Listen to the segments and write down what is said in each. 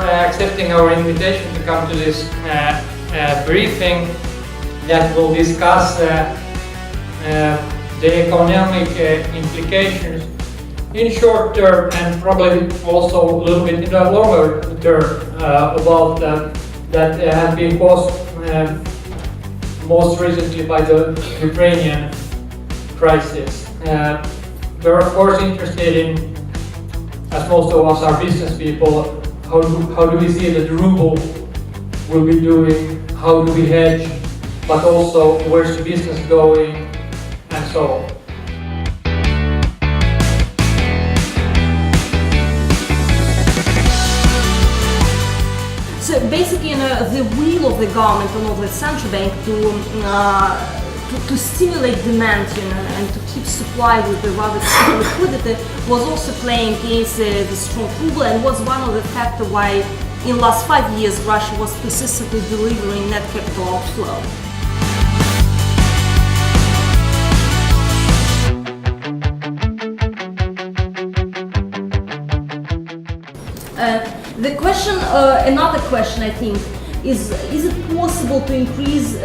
for accepting our invitation to come to this briefing that will discuss the economic implications in short term and probably also a little bit in the longer term about that have been caused most recently by the Ukrainian crisis. We're of course interested in, as most of us are business people, how do we see that the ruble will be doing, how do we hedge, but also where's the business going, and so on. So basically, the will of the government and of the central bank to stimulate demand, and to keep supply with the rather cheap liquidity was also playing against the strong ruble, and was one of the factors why in the last 5 years Russia was persistently delivering net capital outflow. The question, another question, I think, is it possible to increase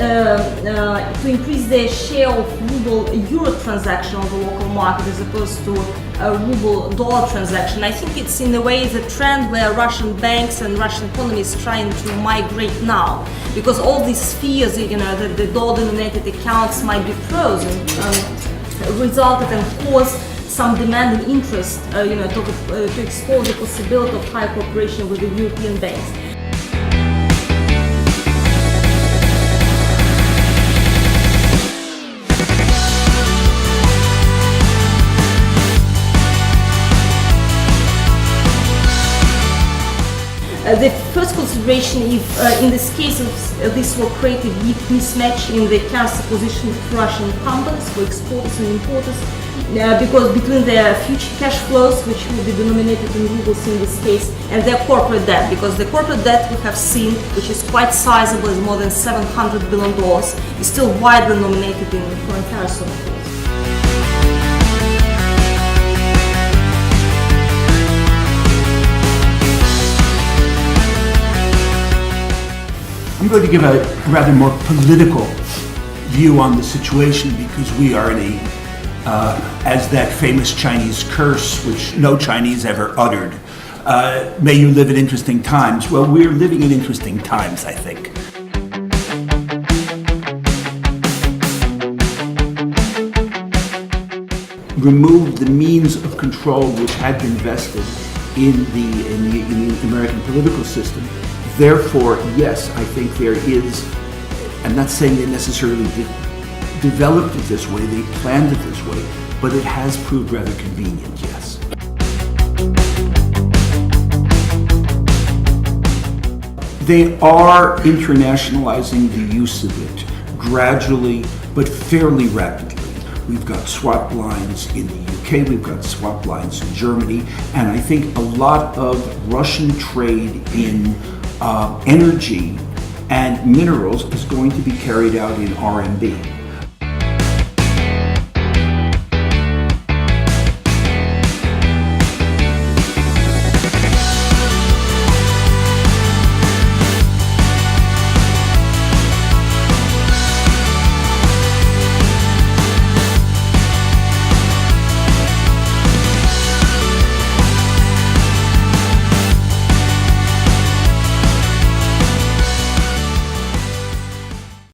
the share of ruble-euro transaction on the local market as opposed to a ruble-dollar transaction? I think it's in a way the trend where Russian banks and Russian economy is trying to migrate now, because all these fears, that the dollar-denominated accounts might be frozen, resulted and caused some demand and interest, to explore the possibility of high cooperation with the European banks. The first consideration, if in this case this will create a big mismatch in the currency position of Russian companies, for exporters and importers, because between their future cash flows, which will be denominated in rubles in this case, and their corporate debt, because the corporate debt we have seen, which is quite sizable, is more than $700 billion, is still widely denominated in foreign currency, of course. I'm going to give a rather more political view on the situation, because we are in a, as that famous Chinese curse, which no Chinese ever uttered, may you live in interesting times. Well, we're living in interesting times, I think. Remove the means of control which had been vested in the American political system. Therefore, yes, I think there is, I'm not saying they necessarily developed it this way, they planned it this way, but it has proved rather convenient, yes. They are internationalizing the use of it gradually, but fairly rapidly. We've got swap lines in the UK, we've got swap lines in Germany, and I think a lot of Russian trade in energy and minerals is going to be carried out in RMB.